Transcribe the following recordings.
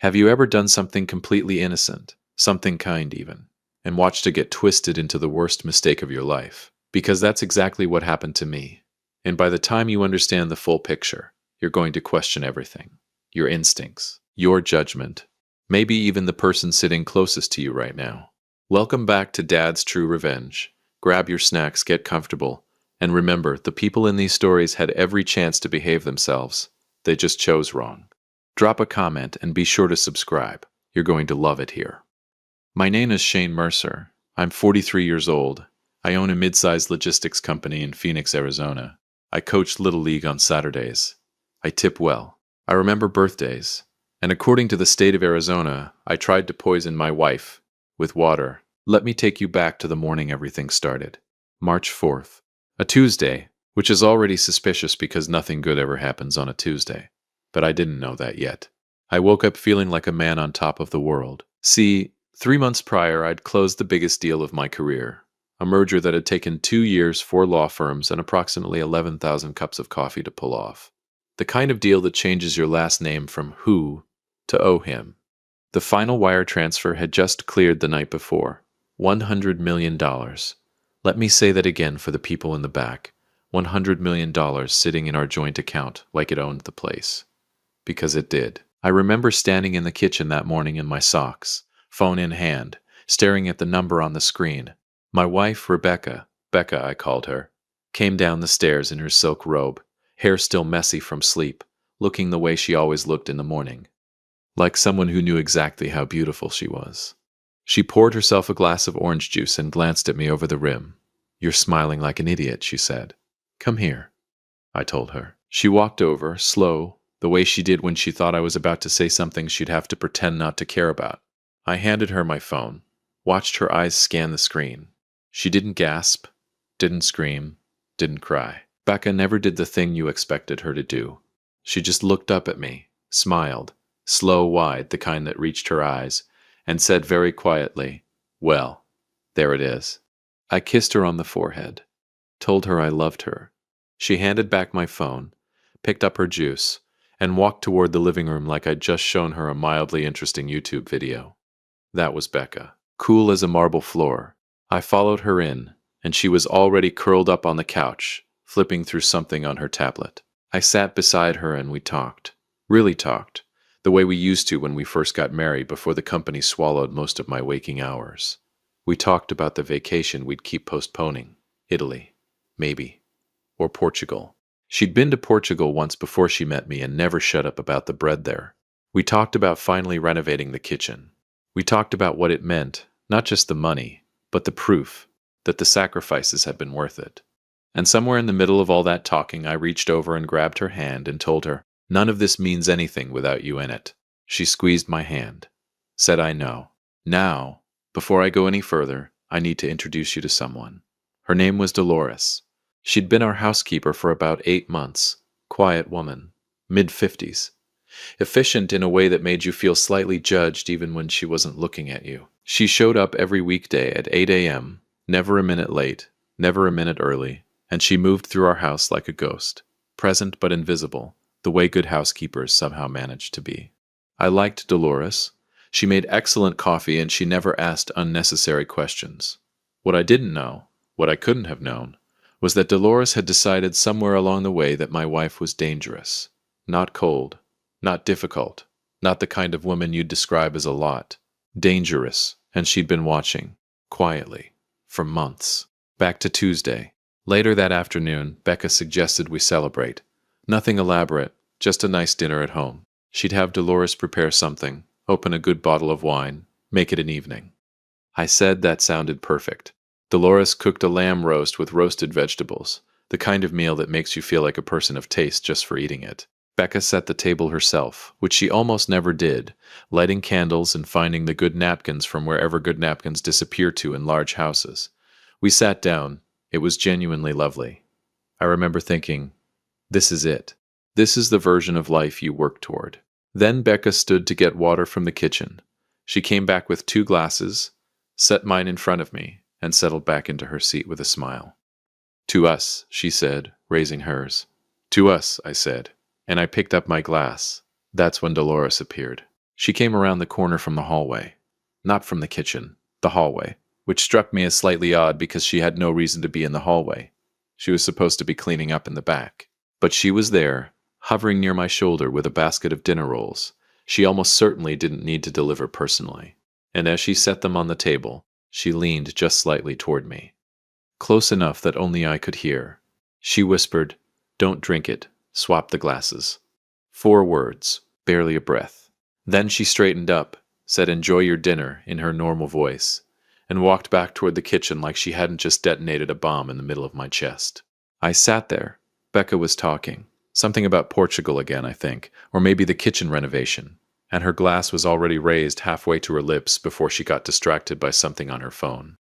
Have you ever done something completely innocent, something kind even, and watched it get twisted into the worst mistake of your life? Because that's exactly what happened to me. And by the time you understand the full picture, you're going to question everything. Your instincts, your judgment, maybe even the person sitting closest to you right now. Welcome back to Dad's True Revenge. Grab your snacks, get comfortable, and remember, the people in these stories had every chance to behave themselves. They just chose wrong. Drop a comment and be sure to subscribe. You're going to love it here. My name is Shane Mercer. I'm 43 years old. I own a mid-sized logistics company in Phoenix, Arizona. I coach Little League on Saturdays. I tip well. I remember birthdays. And according to the state of Arizona, I tried to poison my wife with water. Let me take you back to the morning everything started. March 4th. A Tuesday, which is already suspicious because nothing good ever happens on a Tuesday. But I didn't know that yet. I woke up feeling like a man on top of the world. See, 3 months prior, I'd closed the biggest deal of my career. A merger that had taken 2 years, 4 law firms, and approximately 11,000 cups of coffee to pull off. The kind of deal that changes your last name from who to owe him. The final wire transfer had just cleared the night before. $100 million. Let me say that again for the people in the back. $100 million sitting in our joint account like it owned the place. Because it did. I remember standing in the kitchen that morning in my socks, phone in hand, staring at the number on the screen. My wife, Rebecca I called her, came down the stairs in her silk robe, hair still messy from sleep, looking the way she always looked in the morning. Like someone who knew exactly how beautiful she was. She poured herself a glass of orange juice and glanced at me over the rim. "You're smiling like an idiot," she said. "Come here," I told her. She walked over, slow, the way she did when she thought I was about to say something she'd have to pretend not to care about. I handed her my phone, watched her eyes scan the screen. She didn't gasp, didn't scream, didn't cry. Becca never did the thing you expected her to do. She just looked up at me, smiled, slow, wide, the kind that reached her eyes, and said very quietly, "Well, there it is." I kissed her on the forehead, told her I loved her. She handed back my phone, picked up her juice, and walked toward the living room like I'd just shown her a mildly interesting YouTube video. That was Becca, cool as a marble floor. I followed her in, and she was already curled up on the couch, flipping through something on her tablet. I sat beside her and we talked. Really talked. The way we used to when we first got married before the company swallowed most of my waking hours. We talked about the vacation we'd keep postponing. Italy, maybe. Or Portugal. She'd been to Portugal once before she met me and never shut up about the bread there. We talked about finally renovating the kitchen. We talked about what it meant, not just the money, but the proof that the sacrifices had been worth it. And somewhere in the middle of all that talking, I reached over and grabbed her hand and told her, "None of this means anything without you in it." She squeezed my hand, said, "I know. Now, before I go any further, I need to introduce you to someone." Her name was Dolores. She'd been our housekeeper for about 8 months. Quiet woman, mid-50s. Efficient in a way that made you feel slightly judged even when she wasn't looking at you. She showed up every weekday at 8 a.m., never a minute late, never a minute early, and she moved through our house like a ghost, present but invisible, the way good housekeepers somehow managed to be. I liked Dolores. She made excellent coffee and she never asked unnecessary questions. What I didn't know, what I couldn't have known, was that Dolores had decided somewhere along the way that my wife was dangerous. Not cold, not difficult, not the kind of woman you'd describe as a lot. Dangerous, and she'd been watching, quietly, for months. Back to Tuesday. Later that afternoon, Becca suggested we celebrate. Nothing elaborate, just a nice dinner at home. She'd have Dolores prepare something, open a good bottle of wine, make it an evening. I said that sounded perfect. Dolores cooked a lamb roast with roasted vegetables, the kind of meal that makes you feel like a person of taste just for eating it. Becca set the table herself, which she almost never did, lighting candles and finding the good napkins from wherever good napkins disappear to in large houses. We sat down. It was genuinely lovely. I remember thinking, this is it. This is the version of life you work toward. Then Becca stood to get water from the kitchen. She came back with 2 glasses, set mine in front of me, and settled back into her seat with a smile. "To us," she said, raising hers. "To us," I said, and I picked up my glass. That's when Dolores appeared. She came around the corner from the hallway. Not from the kitchen, the hallway, which struck me as slightly odd because she had no reason to be in the hallway. She was supposed to be cleaning up in the back. But she was there, hovering near my shoulder with a basket of dinner rolls. She almost certainly didn't need to deliver personally. And as she set them on the table, she leaned just slightly toward me. Close enough that only I could hear. She whispered, "Don't drink it. Swap the glasses." 4 words, barely a breath. Then she straightened up, said "Enjoy your dinner" in her normal voice, and walked back toward the kitchen like she hadn't just detonated a bomb in the middle of my chest. I sat there. Becca was talking. Something about Portugal again, I think, or maybe the kitchen renovation. And her glass was already raised halfway to her lips before she got distracted by something on her phone.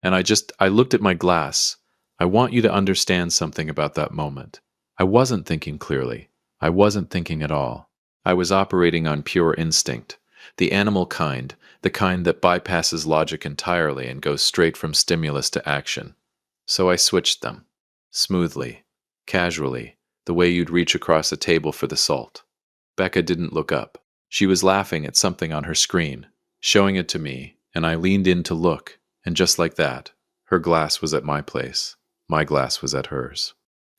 And I looked at my glass. I want you to understand something about that moment. I wasn't thinking clearly. I wasn't thinking at all. I was operating on pure instinct. The animal kind, the kind that bypasses logic entirely and goes straight from stimulus to action. So I switched them. Smoothly, casually, the way you'd reach across a table for the salt. Becca didn't look up. She was laughing at something on her screen, showing it to me, and I leaned in to look, and just like that, her glass was at my place. My glass was at hers.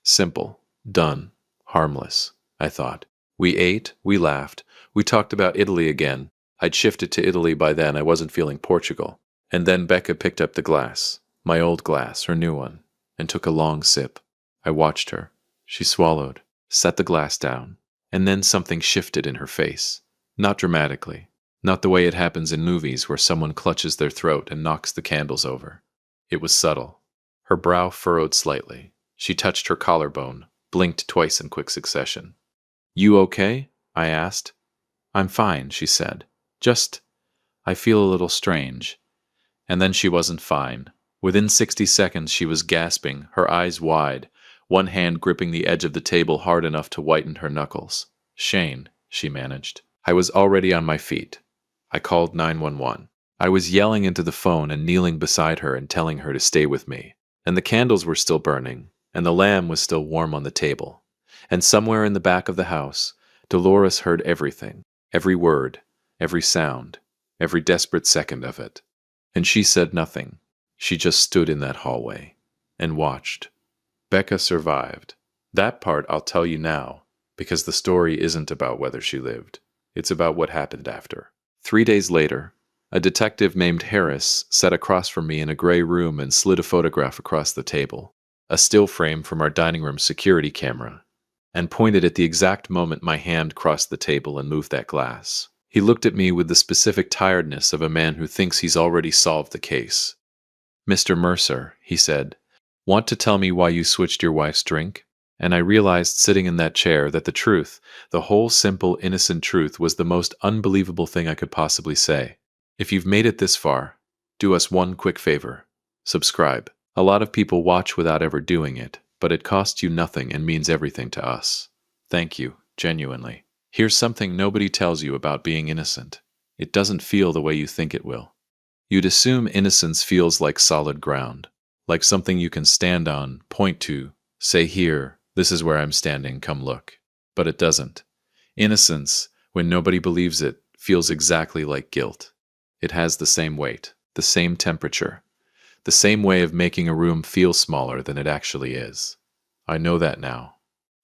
Simple, done, harmless, I thought. We ate, we laughed, we talked about Italy again. I'd shifted to Italy by then, I wasn't feeling Portugal. And then Becca picked up the glass, my old glass, her new one, and took a long sip. I watched her. She swallowed, set the glass down, and then something shifted in her face. Not dramatically, not the way it happens in movies where someone clutches their throat and knocks the candles over. It was subtle. Her brow furrowed slightly. She touched her collarbone, blinked twice in quick succession. "You okay?" I asked. "I'm fine," she said. I feel a little strange." And then she wasn't fine. Within 60 seconds she was gasping, her eyes wide, one hand gripping the edge of the table hard enough to whiten her knuckles. "Shane," she managed. I was already on my feet. I called 911. I was yelling into the phone and kneeling beside her and telling her to stay with me. And the candles were still burning, and the lamb was still warm on the table. And somewhere in the back of the house, Dolores heard everything, every word, every sound, every desperate second of it. And she said nothing. She just stood in that hallway and watched. Becca survived. That part I'll tell you now, because the story isn't about whether she lived. It's about what happened after. 3 days later, a detective named Harris sat across from me in a gray room and slid a photograph across the table, a still frame from our dining room security camera, and pointed at the exact moment my hand crossed the table and moved that glass. He looked at me with the specific tiredness of a man who thinks he's already solved the case. "Mr. Mercer," he said, "want to tell me why you switched your wife's drink?" And I realized sitting in that chair that the truth, the whole simple, innocent truth, was the most unbelievable thing I could possibly say. If you've made it this far, do us one quick favor. Subscribe. A lot of people watch without ever doing it, but it costs you nothing and means everything to us. Thank you, genuinely. Here's something nobody tells you about being innocent. It doesn't feel the way you think it will. You'd assume innocence feels like solid ground, like something you can stand on, point to, say here, this is where I'm standing, come look. But it doesn't. Innocence, when nobody believes it, feels exactly like guilt. It has the same weight, the same temperature, the same way of making a room feel smaller than it actually is. I know that now.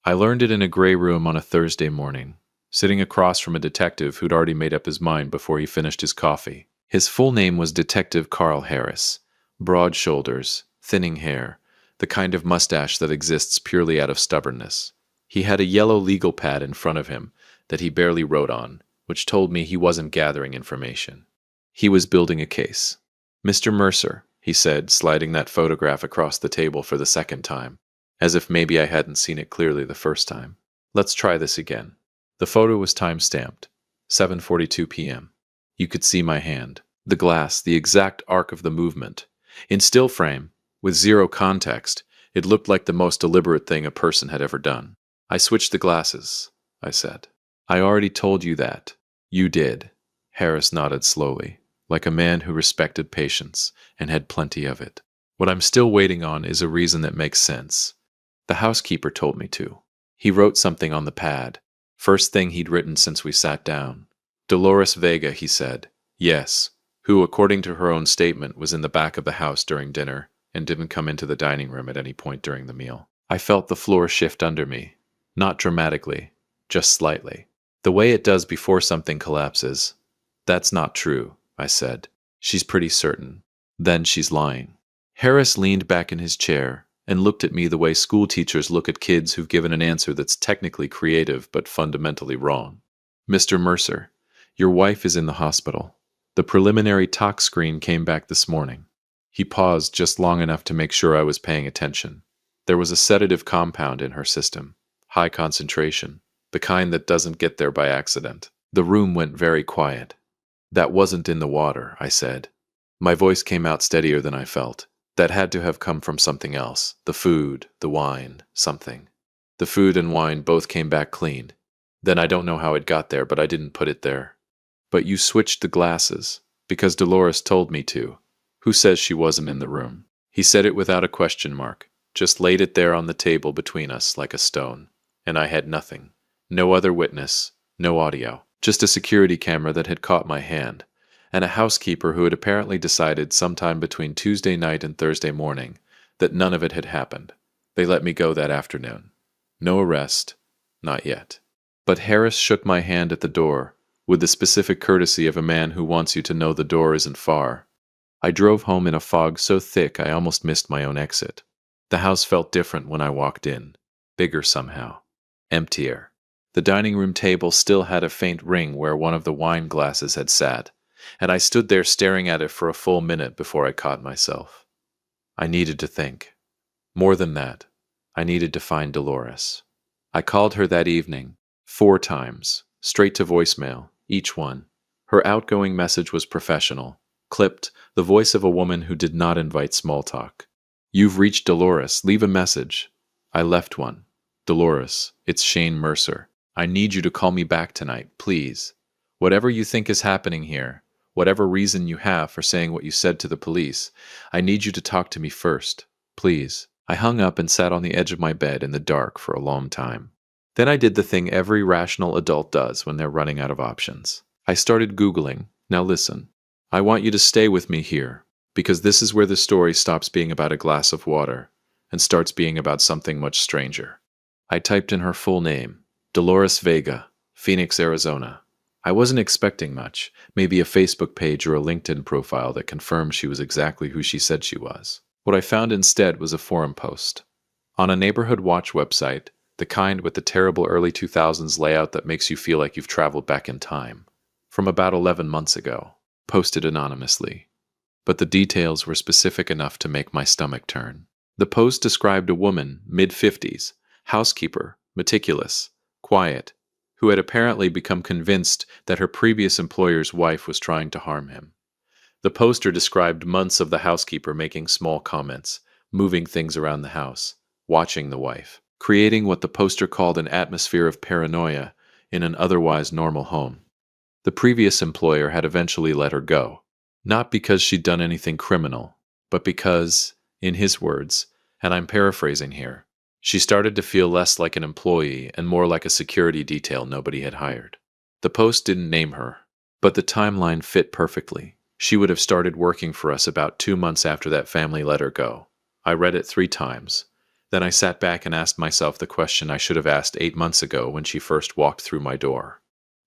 I learned it in a gray room on a Thursday morning, sitting across from a detective who'd already made up his mind before he finished his coffee. His full name was Detective Carl Harris. Broad shoulders, thinning hair, the kind of mustache that exists purely out of stubbornness. He had a yellow legal pad in front of him that he barely wrote on, which told me he wasn't gathering information. He was building a case. "Mr. Mercer," he said, sliding that photograph across the table for the second time, as if maybe I hadn't seen it clearly the first time. "Let's try this again." The photo was time-stamped, 7:42 p.m. You could see my hand, the glass, the exact arc of the movement. In still frame, with zero context, it looked like the most deliberate thing a person had ever done. "I switched the glasses," I said. "I already told you that." "You did." Harris nodded slowly, like a man who respected patience and had plenty of it. "What I'm still waiting on is a reason that makes sense. The housekeeper told me to." He wrote something on the pad, first thing he'd written since we sat down. Dolores Vega, he said. Yes, who, according to her own statement, was in the back of the house during dinner and didn't come into the dining room at any point during the meal. I felt the floor shift under me. Not dramatically, just slightly. The way it does before something collapses. That's not true, I said. She's pretty certain. Then she's lying. Harris leaned back in his chair and looked at me the way school teachers look at kids who've given an answer that's technically creative but fundamentally wrong. Mr. Mercer, your wife is in the hospital. The preliminary tox screen came back this morning. He paused just long enough to make sure I was paying attention. There was a sedative compound in her system, high concentration, the kind that doesn't get there by accident. The room went very quiet. That wasn't in the water, I said. My voice came out steadier than I felt. That had to have come from something else. The food, the wine, something. The food and wine both came back clean. Then I don't know how it got there, but I didn't put it there. But you switched the glasses, because Dolores told me to. Who says she wasn't in the room? He said it without a question mark, just laid it there on the table between us like a stone. And I had nothing. No other witness, no audio. Just a security camera that had caught my hand, and a housekeeper who had apparently decided sometime between Tuesday night and Thursday morning that none of it had happened. They let me go that afternoon. No arrest, not yet. But Harris shook my hand at the door, with the specific courtesy of a man who wants you to know the door isn't far. I drove home in a fog so thick I almost missed my own exit. The house felt different when I walked in, bigger somehow, emptier. The dining room table still had a faint ring where one of the wine glasses had sat, and I stood there staring at it for a full minute before I caught myself. I needed to think. More than that, I needed to find Dolores. I called her that evening, 4 times, straight to voicemail, each one. Her outgoing message was professional, clipped, the voice of a woman who did not invite small talk. You've reached Dolores, leave a message. I left one. Dolores, it's Shane Mercer. I need you to call me back tonight, please. Whatever you think is happening here, whatever reason you have for saying what you said to the police, I need you to talk to me first, please. I hung up and sat on the edge of my bed in the dark for a long time. Then I did the thing every rational adult does when they're running out of options. I started Googling. Now listen, I want you to stay with me here, because this is where the story stops being about a glass of water and starts being about something much stranger. I typed in her full name, Dolores Vega, Phoenix, Arizona. I wasn't expecting much, maybe a Facebook page or a LinkedIn profile that confirmed she was exactly who she said she was. What I found instead was a forum post. On a neighborhood watch website, the kind with the terrible early 2000s layout that makes you feel like you've traveled back in time, from about 11 months ago, posted anonymously. But the details were specific enough to make my stomach turn. The post described a woman, mid-50s, housekeeper, meticulous, quiet, who had apparently become convinced that her previous employer's wife was trying to harm him. The poster described months of the housekeeper making small comments, moving things around the house, watching the wife, creating what the poster called an atmosphere of paranoia in an otherwise normal home. The previous employer had eventually let her go, not because she'd done anything criminal, but because, in his words, and I'm paraphrasing here, she started to feel less like an employee and more like a security detail nobody had hired. The post didn't name her, but the timeline fit perfectly. She would have started working for us about 2 months after that family let her go. I read it 3 times. Then I sat back and asked myself the question I should have asked 8 months ago when she first walked through my door.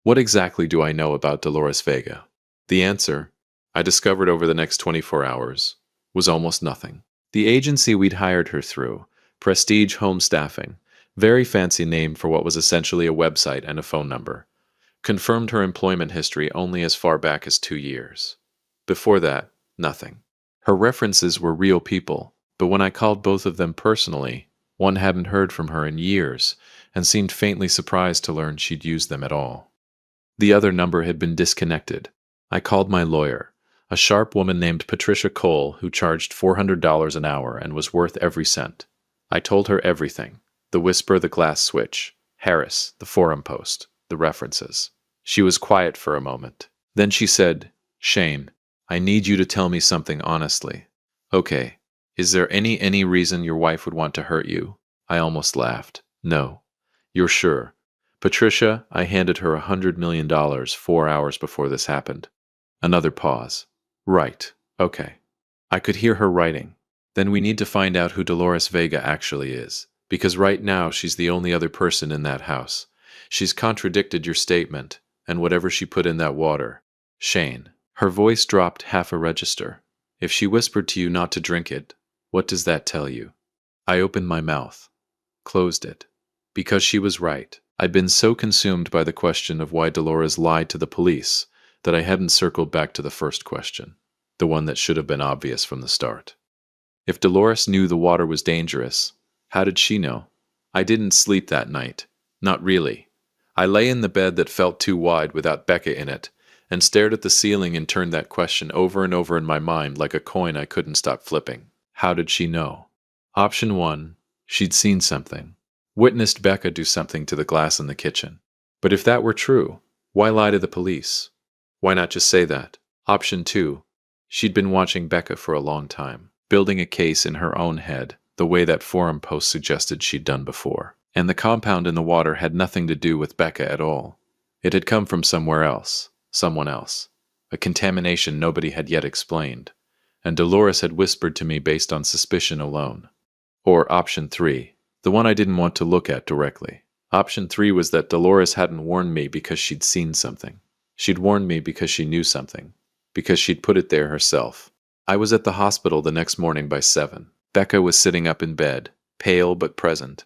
What exactly do I know about Dolores Vega? The answer, I discovered over the next 24 hours, was almost nothing. The agency we'd hired her through, Prestige Home Staffing, very fancy name for what was essentially a website and a phone number, confirmed her employment history only as far back as 2 years. Before that, nothing. Her references were real people, but when I called both of them personally, one hadn't heard from her in years and seemed faintly surprised to learn she'd used them at all. The other number had been disconnected. I called my lawyer, a sharp woman named Patricia Cole who charged $400 an hour and was worth every cent. I told her everything, the whisper, the glass switch, Harris, the forum post, the references. She was quiet for a moment. Then she said, Shane, I need you to tell me something honestly. Okay, is there any reason your wife would want to hurt you? I almost laughed. No. You're sure? Patricia, I handed her $100 million 4 hours before this happened. Another pause. Right. Okay. I could hear her writing. Then we need to find out who Dolores Vega actually is, because right now she's the only other person in that house. She's contradicted your statement, and whatever she put in that water. Shane. Her voice dropped half a register. If she whispered to you not to drink it, what does that tell you? I opened my mouth, closed it. Because she was right. I'd been so consumed by the question of why Dolores lied to the police that I hadn't circled back to the first question, the one that should have been obvious from the start. If Dolores knew the water was dangerous, how did she know? I didn't sleep that night. Not really. I lay in the bed that felt too wide without Becca in it, and stared at the ceiling and turned that question over and over in my mind like a coin I couldn't stop flipping. How did she know? Option 1, she'd seen something. Witnessed Becca do something to the glass in the kitchen. But if that were true, why lie to the police? Why not just say that? Option 2, she'd been watching Becca for a long time, building a case in her own head, the way that forum post suggested she'd done before. And the compound in the water had nothing to do with Becca at all. It had come from somewhere else, someone else. A contamination nobody had yet explained. And Dolores had whispered to me based on suspicion alone. Or option 3, the one I didn't want to look at directly. Option 3 was that Dolores hadn't warned me because she'd seen something. She'd warned me because she knew something. Because she'd put it there herself. I was at the hospital the next morning by 7. Becca was sitting up in bed, pale but present.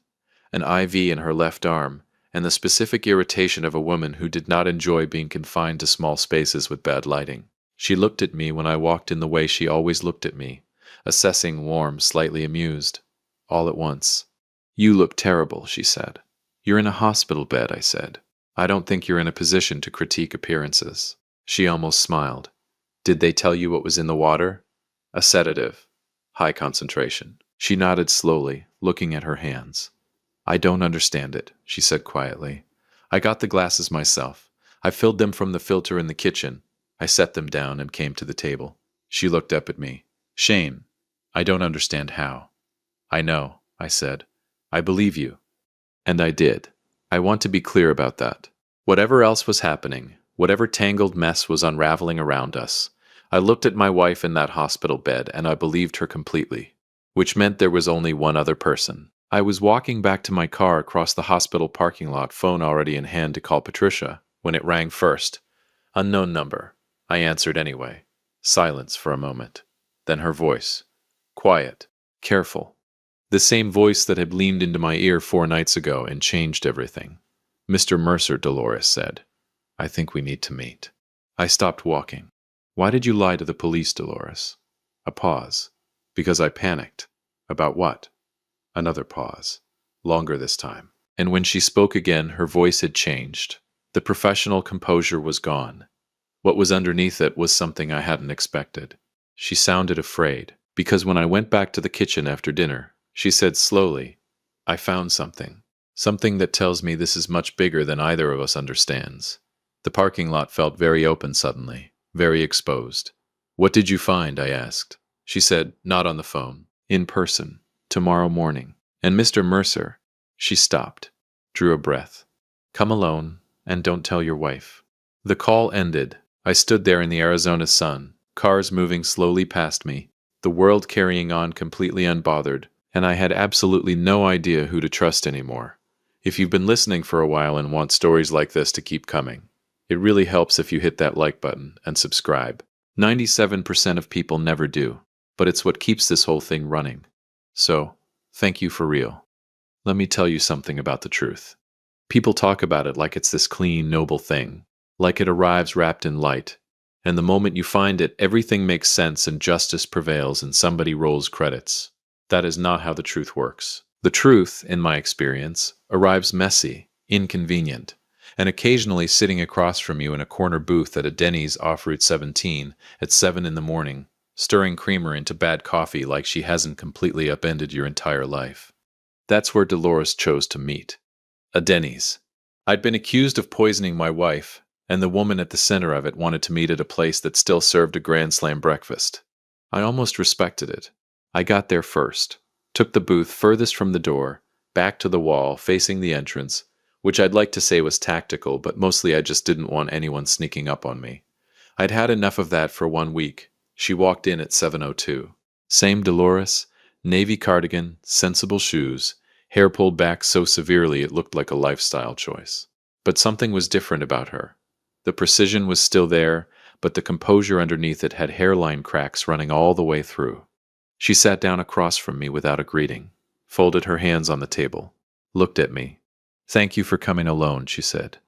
An IV in her left arm, and the specific irritation of a woman who did not enjoy being confined to small spaces with bad lighting. She looked at me when I walked in the way she always looked at me, assessing, warm, slightly amused. All at once. "You look terrible," she said. "You're in a hospital bed," I said. "I don't think you're in a position to critique appearances." She almost smiled. "Did they tell you what was in the water?" "A sedative. High concentration." She nodded slowly, looking at her hands. "I don't understand it," she said quietly. "I got the glasses myself. I filled them from the filter in the kitchen. I set them down and came to the table." She looked up at me. "Shane, I don't understand how." "I know," I said. "I believe you." And I did. I want to be clear about that. Whatever else was happening, whatever tangled mess was unraveling around us, I looked at my wife in that hospital bed and I believed her completely, which meant there was only one other person. I was walking back to my car across the hospital parking lot, phone already in hand to call Patricia, when it rang first. Unknown number. I answered anyway. Silence for a moment. Then her voice. Quiet. Careful. The same voice that had leaned into my ear 4 nights ago and changed everything. "Mr. Mercer," Dolores said. "I think we need to meet." I stopped walking. "Why did you lie to the police, Dolores?" A pause. "Because I panicked." "About what?" Another pause. Longer this time. And when she spoke again, her voice had changed. The professional composure was gone. What was underneath it was something I hadn't expected. She sounded afraid, because when I went back to the kitchen after dinner, she said slowly, "I found something. Something that tells me this is much bigger than either of us understands." The parking lot felt very open suddenly, very exposed. "What did you find?" I asked. She said, "Not on the phone. In person. Tomorrow morning. And Mr. Mercer." She stopped, drew a breath. "Come alone, and don't tell your wife." The call ended. I stood there in the Arizona sun, cars moving slowly past me, the world carrying on completely unbothered, and I had absolutely no idea who to trust anymore. If you've been listening for a while and want stories like this to keep coming, it really helps if you hit that like button and subscribe. 97% of people never do, but it's what keeps this whole thing running. So, thank you for real. Let me tell you something about the truth. People talk about it like it's this clean, noble thing, like it arrives wrapped in light, and the moment you find it, everything makes sense and justice prevails and somebody rolls credits. That is not how the truth works. The truth, in my experience, arrives messy, inconvenient, and occasionally sitting across from you in a corner booth at a Denny's off Route 17 at 7 in the morning, stirring creamer into bad coffee like she hasn't completely upended your entire life. That's where Dolores chose to meet. A Denny's. I'd been accused of poisoning my wife, and the woman at the center of it wanted to meet at a place that still served a Grand Slam breakfast. I almost respected it. I got there first, took the booth furthest from the door, back to the wall, facing the entrance, which I'd like to say was tactical, but mostly I just didn't want anyone sneaking up on me. I'd had enough of that for 1 week. She walked in at 7:02. Same Dolores, navy cardigan, sensible shoes, hair pulled back so severely it looked like a lifestyle choice. But something was different about her. The precision was still there, but the composure underneath it had hairline cracks running all the way through. She sat down across from me without a greeting, folded her hands on the table, looked at me. "Thank you for coming alone," she said.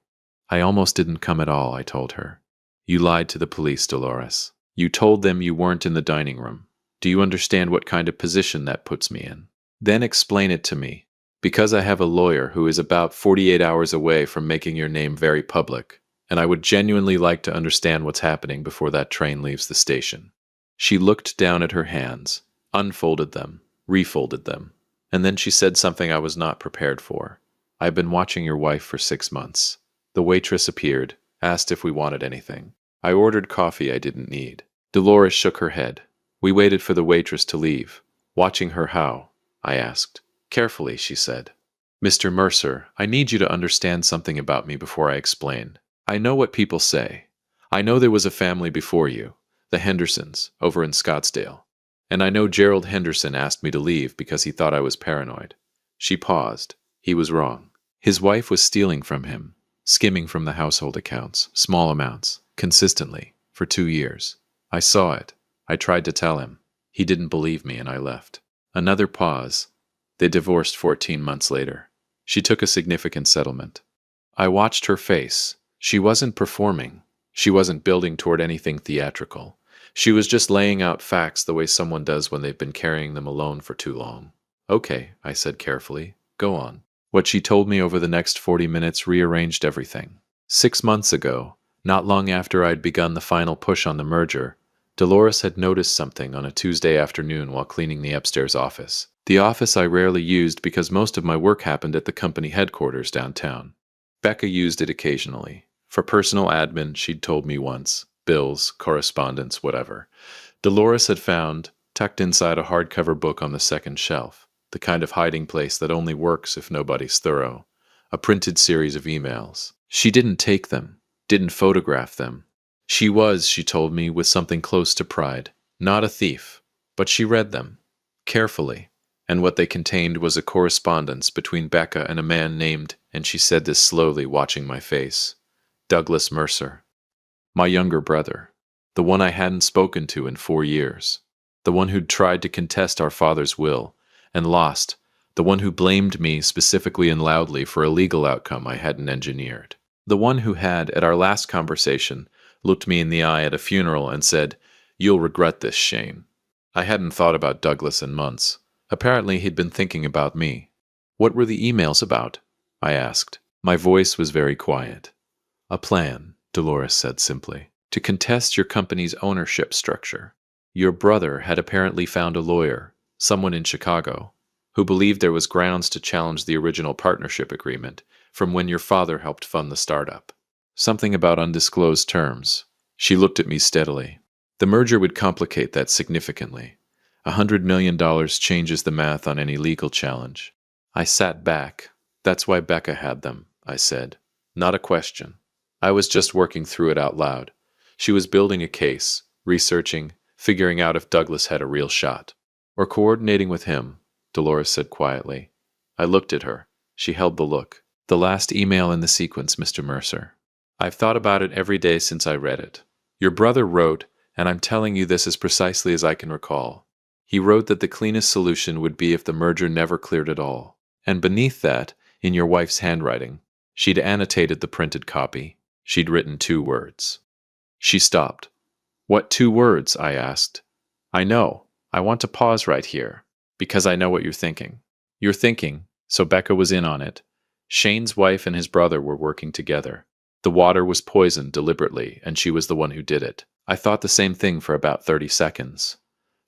"I almost didn't come at all," I told her. "You lied to the police, Dolores. You told them you weren't in the dining room. Do you understand what kind of position that puts me in? Then explain it to me. Because I have a lawyer who is about 48 hours away from making your name very public, and I would genuinely like to understand what's happening before that train leaves the station." She looked down at her hands, unfolded them, refolded them, and then she said something I was not prepared for. "I've been watching your wife for 6 months. The waitress appeared, asked if we wanted anything. I ordered coffee I didn't need." Dolores shook her head. "We waited for the waitress to leave. Watching her how?" I asked. "Carefully," she said. "Mr. Mercer, I need you to understand something about me before I explain. I know what people say. I know there was a family before you, the Hendersons, over in Scottsdale. And I know Gerald Henderson asked me to leave because he thought I was paranoid." She paused. He was wrong. His wife was stealing from him, skimming from the household accounts, small amounts, consistently, for 2 years. I saw it. I tried to tell him. He didn't believe me and I left. Another pause. They divorced 14 months later. She took a significant settlement. I watched her face. She wasn't performing. She wasn't building toward anything theatrical. She was just laying out facts the way someone does when they've been carrying them alone for too long. "Okay," I said carefully. "Go on." What she told me over the next 40 minutes rearranged everything. 6 months ago, not long after I'd begun the final push on the merger, Dolores had noticed something on a Tuesday afternoon while cleaning the upstairs office. The office I rarely used because most of my work happened at the company headquarters downtown. Becca used it occasionally. For personal admin, she'd told me once. Bills, correspondence, whatever. Dolores had found, tucked inside a hardcover book on the second shelf, the kind of hiding place that only works if nobody's thorough, a printed series of emails. She didn't take them, didn't photograph them. She was, she told me, with something close to pride, not a thief, but she read them, carefully, and what they contained was a correspondence between Becca and a man named, and she said this slowly, watching my face, Douglas Mercer. My younger brother, the one I hadn't spoken to in 4 years, the one who'd tried to contest our father's will, and lost, the one who blamed me specifically and loudly for a legal outcome I hadn't engineered, the one who had, at our last conversation, looked me in the eye at a funeral and said, "You'll regret this, Shane." I hadn't thought about Douglas in months. Apparently he'd been thinking about me. "What were the emails about?" I asked. My voice was very quiet. "A plan," Dolores said simply, "to contest your company's ownership structure. Your brother had apparently found a lawyer, someone in Chicago, who believed there was grounds to challenge the original partnership agreement from when your father helped fund the startup. Something about undisclosed terms." She looked at me steadily. "The merger would complicate that significantly. $100 million changes the math on any legal challenge." I sat back. "That's why Becca had them," I said. Not a question. I was just working through it out loud. She was building a case, researching, figuring out if Douglas had a real shot. "Or coordinating with him," Dolores said quietly. I looked at her. She held the look. "The last email in the sequence, Mr. Mercer. I've thought about it every day since I read it. Your brother wrote, and I'm telling you this as precisely as I can recall. He wrote that the cleanest solution would be if the merger never cleared at all. And beneath that, in your wife's handwriting, she'd annotated the printed copy. She'd written 2 words. She stopped. "What 2 words?" I asked. "I know. I want to pause right here, because I know what you're thinking. You're thinking, so Becca was in on it. Shane's wife and his brother were working together. The water was poisoned deliberately, and she was the one who did it. I thought the same thing for about 30 seconds.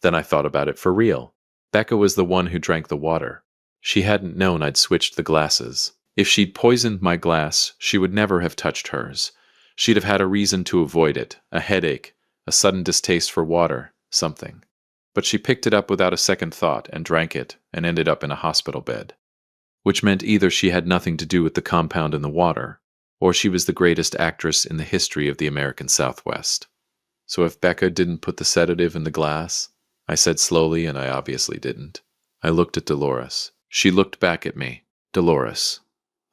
Then I thought about it for real. Becca was the one who drank the water. She hadn't known I'd switched the glasses. If she'd poisoned my glass, she would never have touched hers. She'd have had a reason to avoid it, a headache, a sudden distaste for water, something. But she picked it up without a second thought and drank it and ended up in a hospital bed. which meant either she had nothing to do with the compound in the water, or she was the greatest actress in the history of the American Southwest. So if Becca didn't put the sedative in the glass, I said slowly, and I obviously didn't. I looked at Dolores. She looked back at me. Dolores.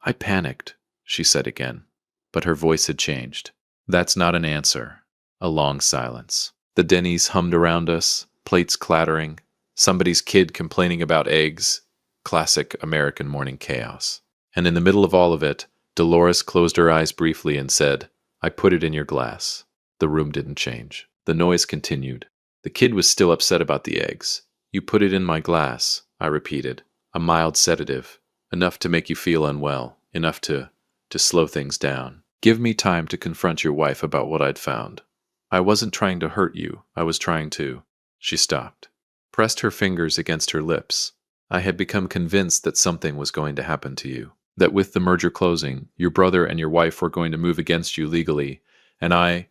I panicked, she said again, but her voice had changed. That's not an answer. A long silence. The Denny's hummed around us, plates clattering, somebody's kid complaining about eggs, classic American morning chaos. And in the middle of all of it, Dolores closed her eyes briefly and said, I put it in your glass. The room didn't change. The noise continued. The kid was still upset about the eggs. You put it in my glass, I repeated. A mild sedative, enough to make you feel unwell, enough to slow things down. Give me time to confront your wife about what I'd found. I wasn't trying to hurt you, I was trying to. She stopped, pressed her fingers against her lips. I had become convinced that something was going to happen to you, that with the merger closing, your brother and your wife were going to move against you legally, and I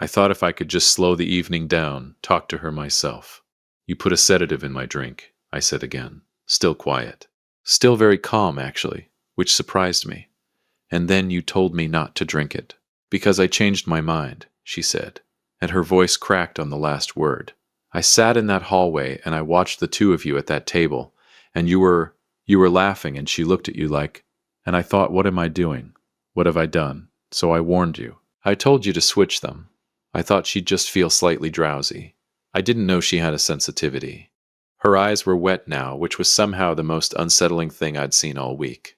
thought if I could just slow the evening down, talk to her myself. You put a sedative in my drink, I said again, still quiet. Still very calm, actually, which surprised me. And then you told me not to drink it. Because I changed my mind, she said, and her voice cracked on the last word. I sat in that hallway and I watched the two of you at that table, and you were laughing, and she looked at you like, and I thought, what am I doing? What have I done? So I warned you. I told you to switch them. I thought she'd just feel slightly drowsy. I didn't know she had a sensitivity. Her eyes were wet now, which was somehow the most unsettling thing I'd seen all week.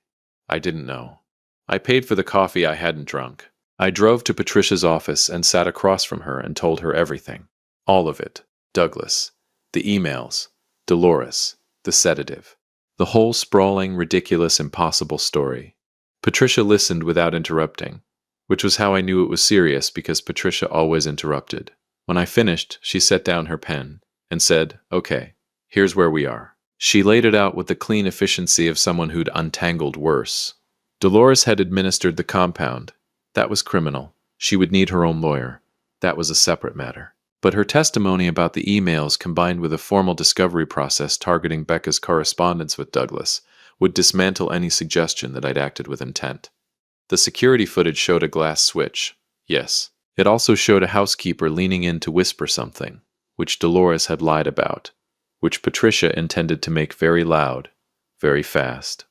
I didn't know. I paid for the coffee I hadn't drunk. I drove to Patricia's office and sat across from her and told her everything. All of it. Douglas. The emails. Dolores. The sedative. The whole sprawling, ridiculous, impossible story. Patricia listened without interrupting, which was how I knew it was serious, because Patricia always interrupted. When I finished, she set down her pen and said, okay, here's where we are. She laid it out with the clean efficiency of someone who'd untangled worse. Dolores had administered the compound. That was criminal. She would need her own lawyer. That was a separate matter. But her testimony about the emails, combined with a formal discovery process targeting Becca's correspondence with Douglas, would dismantle any suggestion that I'd acted with intent. The security footage showed a glass switch. Yes. It also showed a housekeeper leaning in to whisper something, which Dolores had lied about, which Patricia intended to make very loud, very fast.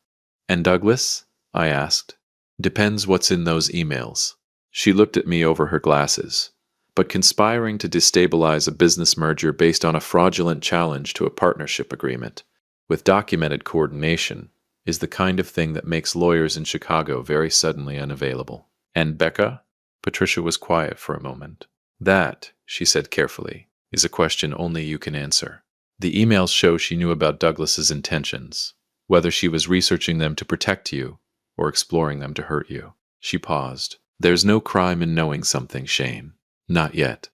And Douglas? I asked. Depends what's in those emails. She looked at me over her glasses. But conspiring to destabilize a business merger based on a fraudulent challenge to a partnership agreement, with documented coordination, is the kind of thing that makes lawyers in Chicago very suddenly unavailable. And Becca? Patricia was quiet for a moment. That, she said carefully, is a question only you can answer. The emails show she knew about Douglas's intentions, whether she was researching them to protect you or exploring them to hurt you. She paused. There's no crime in knowing something, Shane. Not yet.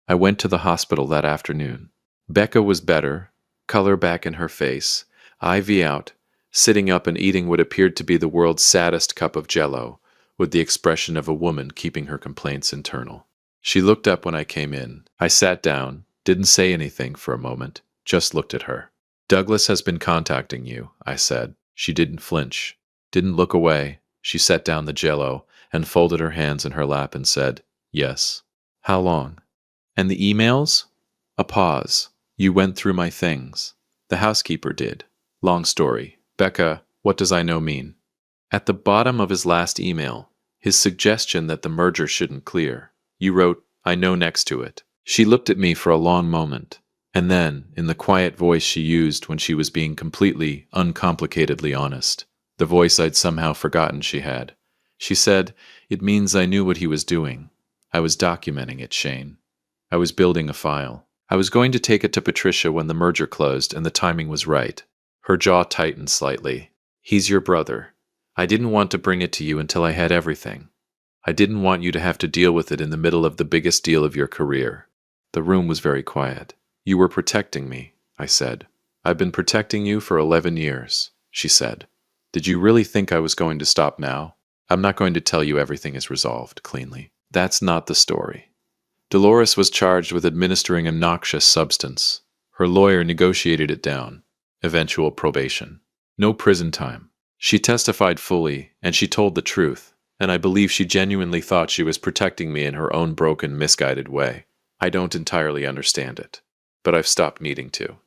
I went to the hospital that afternoon. Becca was better, color back in her face, IV out, sitting up and eating what appeared to be the world's saddest cup of Jell-O, with the expression of a woman keeping her complaints internal. She looked up when I came in. I sat down, didn't say anything for a moment, just looked at her. Douglas has been contacting you, I said. She didn't flinch, didn't look away. She set down the Jell-O and folded her hands in her lap and said, yes. How long? And the emails? A pause. You went through my things. The housekeeper did. Long story. Becca, what does I know mean? At the bottom of his last email, his suggestion that the merger shouldn't clear, you wrote, I know next to it. She looked at me for a long moment, and then, in the quiet voice she used when she was being completely, uncomplicatedly honest, the voice I'd somehow forgotten she had, she said, it means I knew what he was doing. I was documenting it, Shane. I was building a file. I was going to take it to Patricia when the merger closed and the timing was right. Her jaw tightened slightly. He's your brother. I didn't want to bring it to you until I had everything. I didn't want you to have to deal with it in the middle of the biggest deal of your career. The room was very quiet. You were protecting me, I said. I've been protecting you for 11 years, she said. Did you really think I was going to stop now? I'm not going to tell you everything is resolved cleanly. That's not the story. Dolores was charged with administering a noxious substance. Her lawyer negotiated it down. Eventual probation. No prison time. She testified fully, and she told the truth, and I believe she genuinely thought she was protecting me in her own broken, misguided way. I don't entirely understand it, but I've stopped needing to.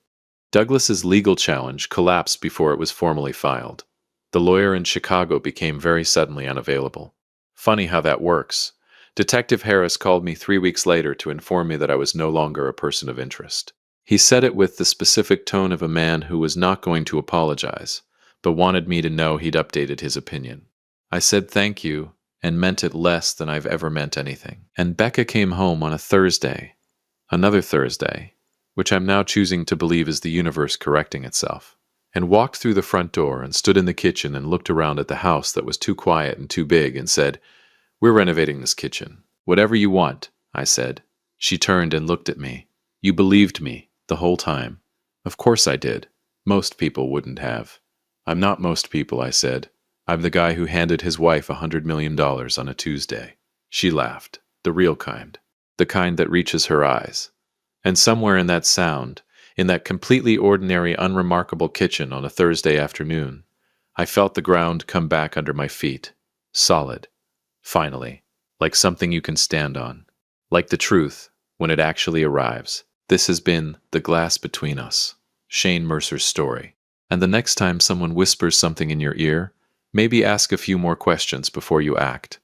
Douglas's legal challenge collapsed before it was formally filed. The lawyer in Chicago became very suddenly unavailable. Funny how that works. Detective Harris called me 3 weeks later to inform me that I was no longer a person of interest. He said it with the specific tone of a man who was not going to apologize, but wanted me to know he'd updated his opinion. I said thank you, and meant it less than I've ever meant anything. And Becca came home on a Thursday, another Thursday, which I'm now choosing to believe is the universe correcting itself, and walked through the front door and stood in the kitchen and looked around at the house that was too quiet and too big and said, "We're renovating this kitchen. Whatever you want," I said. She turned and looked at me. "You believed me the whole time." Of course I did. Most people wouldn't have. "I'm not most people," I said. "I'm the guy who handed his wife $100 million on a Tuesday." She laughed. The real kind. The kind that reaches her eyes. And somewhere in that sound, in that completely ordinary, unremarkable kitchen on a Thursday afternoon, I felt the ground come back under my feet. Solid. Finally. Like something you can stand on. Like the truth, when it actually arrives. This has been The Glass Between Us, Shane Mercer's story. And the next time someone whispers something in your ear, maybe ask a few more questions before you act.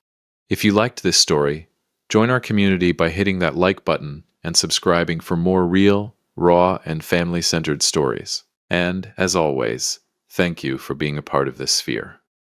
If you liked this story, join our community by hitting that like button and subscribing for more real, raw, and family-centered stories. And, as always, thank you for being a part of this sphere.